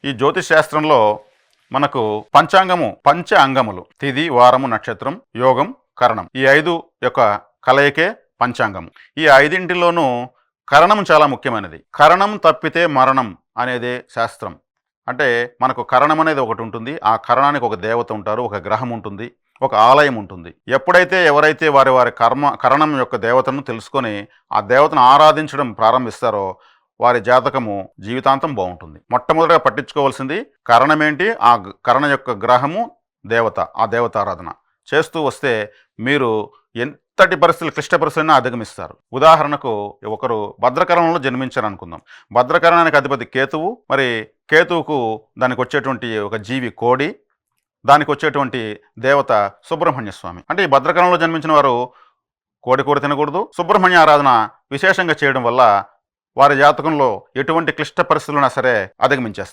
ఈ జ్యోతిష్ శాస్త్రంలో మనకు పంచాంగము పంచ అంగములు తిథి, వారము, నక్షత్రం, యోగం, కరణం. ఈ 5 యొక్క కలయికే పంచాంగం. ఈ 5ంటిలోనూ కరణం చాలా ముఖ్యమైనది. కరణం తప్పితే మరణం అనేదే శాస్త్రం. అంటే మనకు కరణం అనేది ఒకటి ఉంటుంది. ఆ కరణానికి ఒక దేవత ఉంటారు, ఒక గ్రహం ఉంటుంది, ఒక ఆలయం ఉంటుంది. ఎప్పుడైతే ఎవరైతే వారి వారి కరణం యొక్క దేవతను తెలుసుకొని ఆ దేవతను ఆరాధించడం ప్రారంభిస్తారో వారి జాతకము జీవితాంతం బాగుంటుంది. మొట్టమొదటిగా పట్టించుకోవాల్సింది కరణమేంటి, ఆ కరణ యొక్క గ్రహము, దేవత, ఆ దేవతారాధన చేస్తూ వస్తే మీరు ఎంతటి పరిస్థితులు, క్లిష్ట పరిస్థితులను అధిగమిస్తారు. ఉదాహరణకు ఒకరు భద్రకరణంలో జన్మించారు అనుకుందాం. భద్రకరణానికి అధిపతి కేతువు. మరి కేతువుకు దానికి వచ్చేటువంటి ఒక జీవి కోడి, దానికి వచ్చేటువంటి దేవత సుబ్రహ్మణ్య స్వామి. అంటే ఈ భద్రకరణంలో జన్మించిన వారు కోడి కూర తినకూడదు. సుబ్రహ్మణ్య ఆరాధన విశేషంగా చేయడం వల్ల వారి జాతకంలో ఎటువంటి క్లిష్ట పరిస్థితులున్నా సరే అధిగమించేస్తారు.